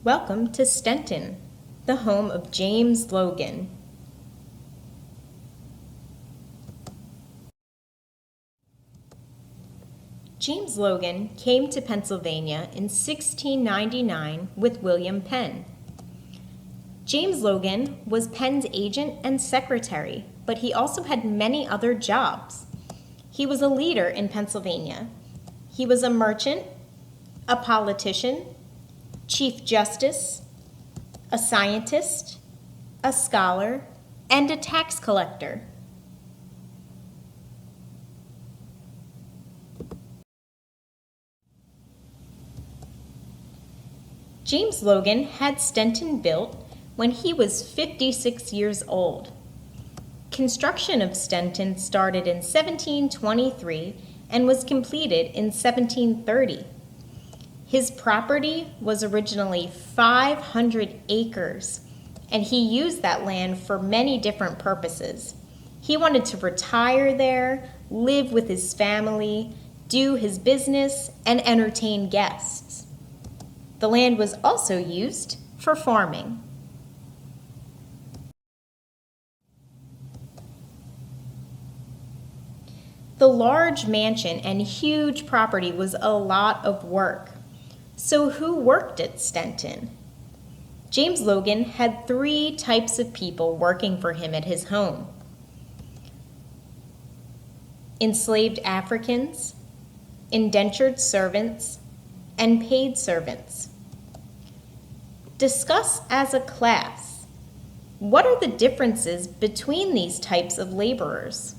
Welcome to Stenton, the home of James Logan. James Logan came to Pennsylvania in 1699 with William Penn. James Logan was Penn's agent and secretary, but he also had many other jobs. He was a leader in Pennsylvania. He was a merchant, a politician, Chief Justice, a scientist, a scholar, and a tax collector. James Logan had Stenton built when he was 56 years old. Construction of Stenton started in 1723 and was completed in 1730. His property was originally 500 acres, and he used that land for many different purposes. He wanted to retire there, live with his family, do his business, and entertain guests. The land was also used for farming. The large mansion and huge property was a lot of work. So who worked at Stenton? James Logan had 3 types of people working for him at his home: enslaved Africans, indentured servants, and paid servants. Discuss as a class, what are the differences between these types of laborers?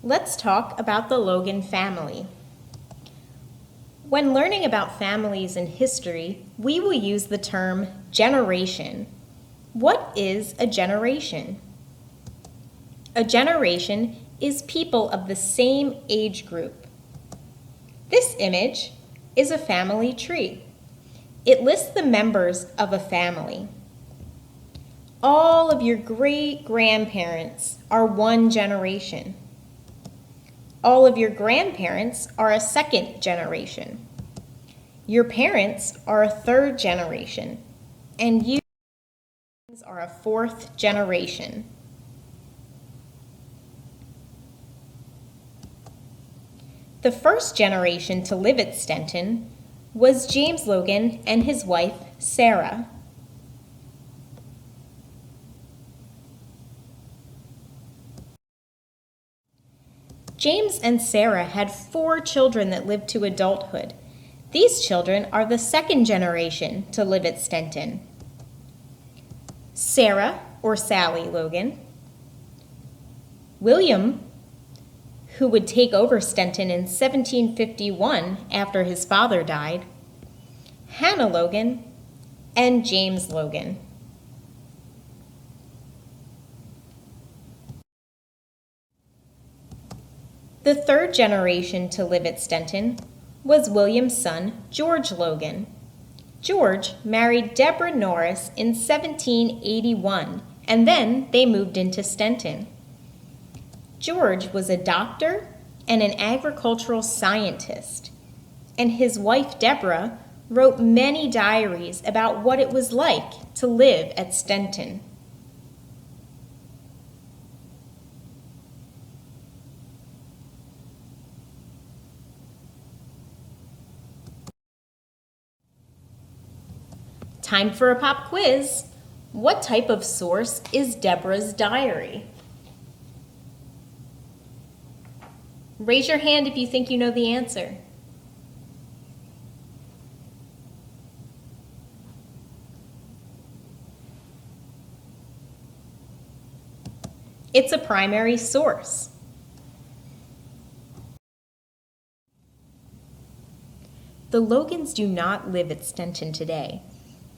Let's talk about the Logan family. When learning about families in history, we will use the term generation. What is a generation? A generation is people of the same age group. This image is a family tree. It lists the members of a family. All of your great-grandparents are one generation. All of your grandparents are a second generation. Your parents are a third generation, and you are a fourth generation. The first generation to live at Stenton was James Logan and his wife, Sarah. James and Sarah had 4 children that lived to adulthood. These children are the second generation to live at Stenton. Sarah, or Sally Logan, William, who would take over Stenton in 1751 after his father died, Hannah Logan, and James Logan. The third generation to live at Stenton was William's son, George Logan. George married Deborah Norris in 1781, and then they moved into Stenton. George was a doctor and an agricultural scientist, and his wife, Deborah, wrote many diaries about what it was like to live at Stenton. Time for a pop quiz. What type of source is Deborah's diary? Raise your hand if you think you know the answer. It's a primary source. The Logans do not live at Stenton today.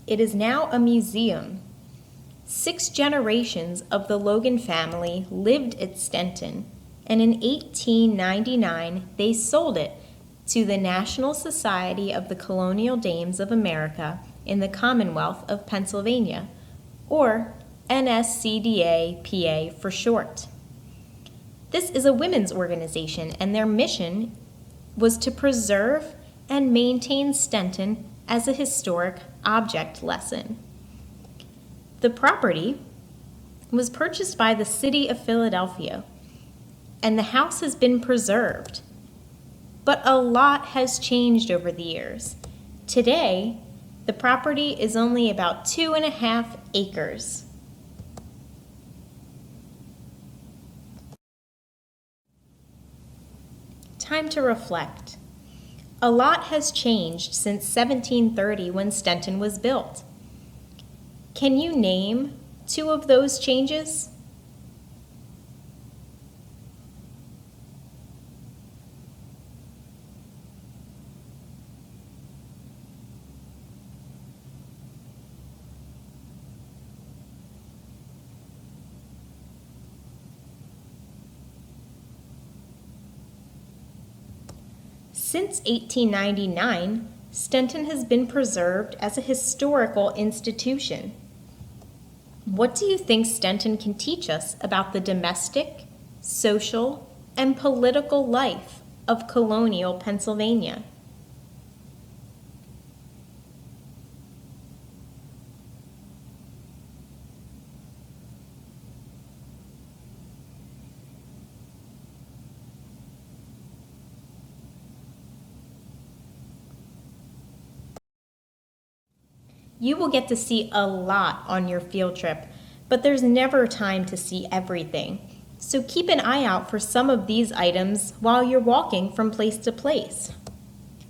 It is now a museum. 6 generations of the Logan family lived at Stenton, and in 1899 they sold it to the National Society of the Colonial Dames of America in the Commonwealth of Pennsylvania, or NSCDA-PA for short. This is a women's organization, and their mission was to preserve and maintain Stenton as a historic object lesson. The property was purchased by the city of Philadelphia, and the house has been preserved. But a lot has changed over the years. Today, the property is only about 2.5 acres. Time to reflect. A lot has changed since 1730 when Stenton was built. Can you name 2 of those changes? Since 1899, Stenton has been preserved as a historical institution. What do you think Stenton can teach us about the domestic, social, and political life of colonial Pennsylvania? You will get to see a lot on your field trip, but there's never time to see everything. So keep an eye out for some of these items while you're walking from place to place.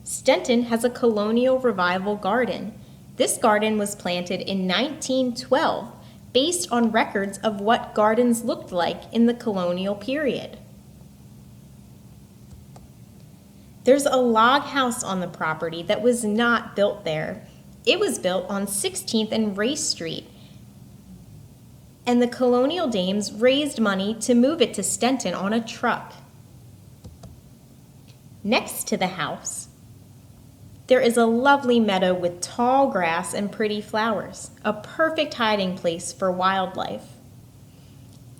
Stenton has a colonial revival garden. This garden was planted in 1912 based on records of what gardens looked like in the colonial period. There's a log house on the property that was not built there. It was built on 16th and Race Street, and the colonial dames raised money to move it to Stenton on a truck. Next to the house, there is a lovely meadow with tall grass and pretty flowers, a perfect hiding place for wildlife.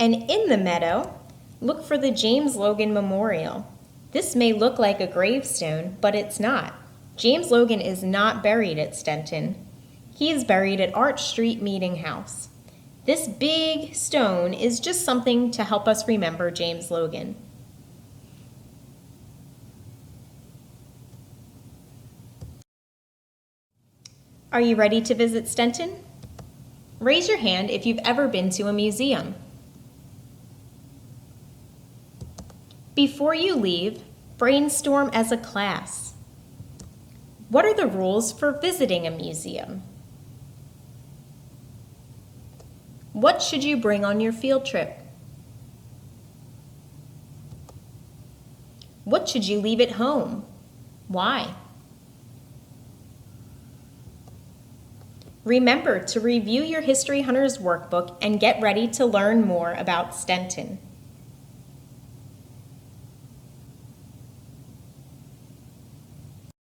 And in the meadow, look for the James Logan Memorial. This may look like a gravestone, but it's not. James Logan is not buried at Stenton. He is buried at Arch Street Meeting House. This big stone is just something to help us remember James Logan. Are you ready to visit Stenton? Raise your hand if you've ever been to a museum. Before you leave, brainstorm as a class. What are the rules for visiting a museum? What should you bring on your field trip? What should you leave at home? Why? Remember to review your History Hunters workbook and get ready to learn more about Stenton.